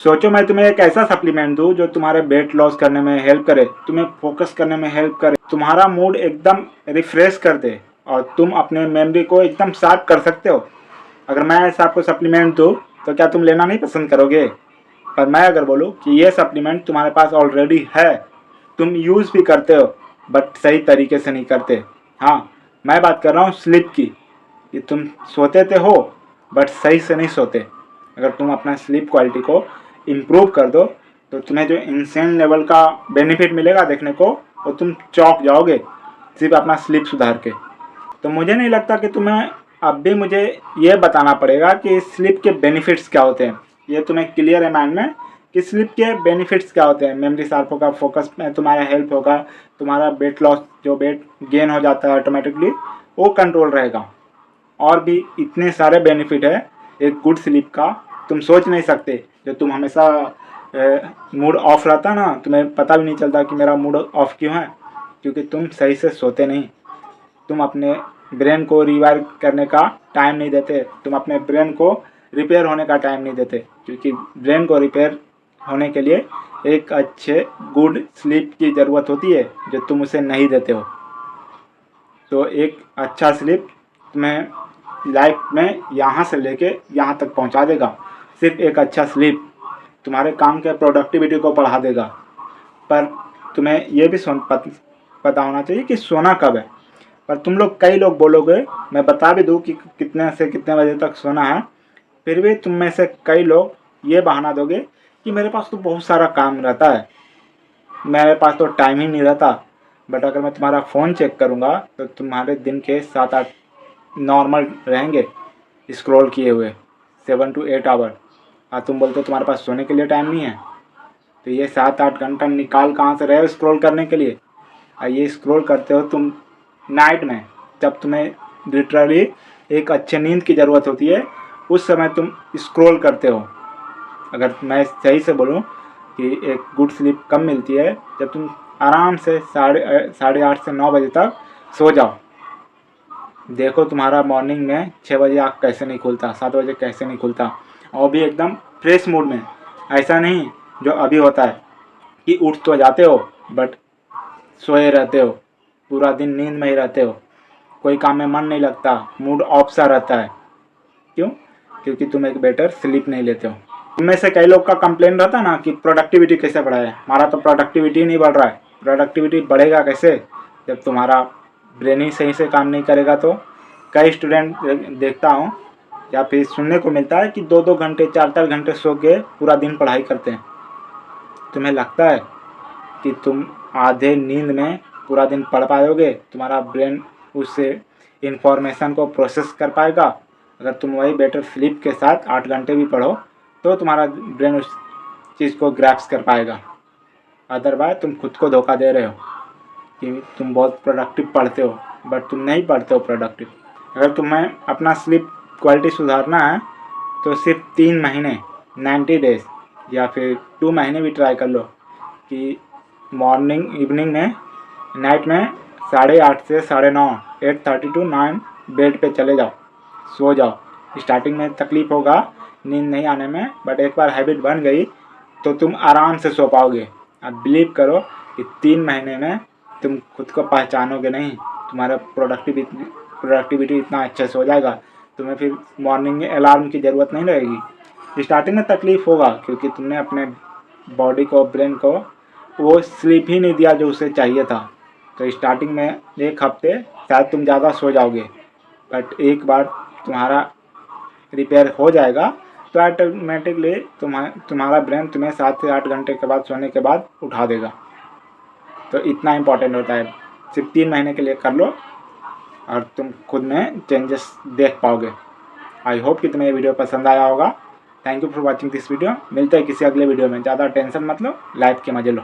सोचो मैं तुम्हें एक ऐसा सप्लीमेंट दूँ जो तुम्हारे वेट लॉस करने में हेल्प करे, तुम्हें फोकस करने में हेल्प करे, तुम्हारा मूड एकदम रिफ्रेश कर दे और तुम अपने मेमोरी को एकदम शार्प कर सकते हो। अगर मैं ऐसा आपको सप्लीमेंट दूँ तो क्या तुम लेना नहीं पसंद करोगे? पर मैं अगर बोलूँ कि ये सप्लीमेंट तुम्हारे पास ऑलरेडी है, तुम यूज़ भी करते हो बट सही तरीके से नहीं करते। हाँ, मैं बात कर रहा हूँ स्लीप की, कि तुम सोते तो हो बट सही से नहीं सोते। अगर तुम अपना स्लीप क्वालिटी को इम्प्रूव कर दो तो तुम्हें जो इंसेन लेवल का बेनिफिट मिलेगा देखने को, वो तुम चौंक जाओगे सिर्फ अपना स्लीप सुधार के। तो मुझे नहीं लगता कि तुम्हें अब भी मुझे ये बताना पड़ेगा कि स्लीप के बेनिफिट्स क्या होते हैं। ये तुम्हें क्लियर है माइंड में कि स्लीप के बेनिफिट्स क्या होते हैं। मेमोरी शार्प होगा, फोकस में तुम्हारा हेल्प होगा, तुम्हारा वेट लॉस जो वेट गेन हो जाता है ऑटोमेटिकली वो कंट्रोल रहेगा, और भी इतने सारे बेनिफिट है एक गुड स्लीप का, तुम सोच नहीं सकते। जो तुम हमेशा मूड ऑफ रहता ना, तुम्हें पता भी नहीं चलता कि मेरा मूड ऑफ क्यों है, क्योंकि तुम सही से सोते नहीं। तुम अपने ब्रेन को रिवाइव करने का टाइम नहीं देते, तुम अपने ब्रेन को रिपेयर होने का टाइम नहीं देते, क्योंकि ब्रेन को रिपेयर होने के लिए एक अच्छे गुड स्लीप की ज़रूरत होती है जो तुम उसे नहीं देते हो। तो एक अच्छा स्लीप तुम्हें लाइफ में यहाँ से लेके यहाँ तक पहुँचा देगा। सिर्फ एक अच्छा स्लीप तुम्हारे काम के प्रोडक्टिविटी को बढ़ा देगा। पर तुम्हें ये भी पता होना चाहिए कि सोना कब है। पर तुम लोग कई लोग बोलोगे, मैं बता भी दूँ कि कितने से कितने बजे तक सोना है, फिर भी तुम में से कई लोग ये बहाना दोगे कि मेरे पास तो बहुत सारा काम रहता है, मेरे पास तो टाइम ही नहीं रहता। बट अगर मैं तुम्हारा फ़ोन चेक करूँगा तो तुम्हारे दिन के 7-8 नॉर्मल रहेंगे स्क्रॉल किए हुए, 7 to 8 आवर, और तुम बोलते हो तुम्हारे पास सोने के लिए टाइम नहीं है। तो ये 7-8 घंटा निकाल कहाँ से रहे हो स्क्रॉल करने के लिए? और ये स्क्रॉल करते हो तुम नाइट में, जब तुम्हें लिटरली एक अच्छे नींद की ज़रूरत होती है, उस समय तुम स्क्रॉल करते हो। अगर मैं सही से बोलूँ कि एक गुड स्लीप कब मिलती है, जब तुम आराम से 8:30 से 9 बजे तक सो जाओ। देखो तुम्हारा मॉर्निंग में 6 बजे आँख कैसे नहीं खुलता, 7 बजे कैसे नहीं खुलता, और भी एकदम फ्रेश मूड में। ऐसा नहीं जो अभी होता है कि उठ तो जाते हो बट सोए रहते हो, पूरा दिन नींद में ही रहते हो, कोई काम में मन नहीं लगता, मूड ऑफ सा रहता है। क्यों? क्योंकि तुम एक बेटर स्लीप नहीं लेते हो। इनमें से कई लोग का कंप्लेन रहता ना कि प्रोडक्टिविटी कैसे बढ़ाए, हमारा तो प्रोडक्टिविटी नहीं बढ़ रहा है। प्रोडक्टिविटी बढ़ेगा कैसे जब तुम्हारा ब्रेन ही सही से काम नहीं करेगा? तो कई स्टूडेंट देखता हूँ या फिर सुनने को मिलता है कि 2-2 घंटे 4-4 घंटे सो के पूरा दिन पढ़ाई करते हैं। तुम्हें लगता है कि तुम आधे नींद में पूरा दिन पढ़ पाओगे? तुम्हारा ब्रेन उससे इंफॉर्मेशन को प्रोसेस कर पाएगा? अगर तुम वही बेटर स्लीप के साथ 8 घंटे भी पढ़ो तो तुम्हारा ब्रेन उस चीज़ को ग्रैप्स कर पाएगा। अदरवाइज तुम खुद को धोखा दे रहे हो कि तुम बहुत प्रोडक्टिव पढ़ते हो, बट तुम नहीं पढ़ते हो प्रोडक्टिव। अगर तुम्हें अपना स्लीप क्वालिटी सुधारना है तो सिर्फ 3 महीने 90 डेज या फिर 2 महीने भी ट्राई कर लो कि मॉर्निंग इवनिंग में नाइट में 8:30 से 9:30 8:30 to 9 बेड पे चले जाओ, सो जाओ। स्टार्टिंग में तकलीफ़ होगा नींद नहीं आने में, बट एक बार हैबिट बन गई तो तुम आराम से सो पाओगे। अब बिलीव करो कि 3 महीने में तुम खुद को पहचानोगे नहीं, तुम्हारा प्रोडक्टिविटी इतना अच्छे से हो जाएगा, तुम्हें फिर मॉर्निंग में अलार्म की ज़रूरत नहीं रहेगी। स्टार्टिंग में तकलीफ़ होगा क्योंकि तुमने अपने बॉडी को, ब्रेन को वो स्लीप ही नहीं दिया जो उसे चाहिए था। तो स्टार्टिंग में 1 हफ्ते शायद तुम ज़्यादा सो जाओगे, बट एक बार तुम्हारा रिपेयर हो जाएगा तो ऑटोमेटिकली तुम्हारा ब्रेन तुम्हें 7 से 8 घंटे के बाद सोने के बाद उठा देगा। तो इतना इम्पोर्टेंट होता है। सिर्फ 3 महीने के लिए कर लो और तुम खुद में चेंजेस देख पाओगे। आई होप कि तुम्हें ये वीडियो पसंद आया होगा। Thank you for watching this video. मिलते हैं किसी अगले वीडियो में। ज़्यादा टेंशन मत लो, लाइफ के मज़े लो।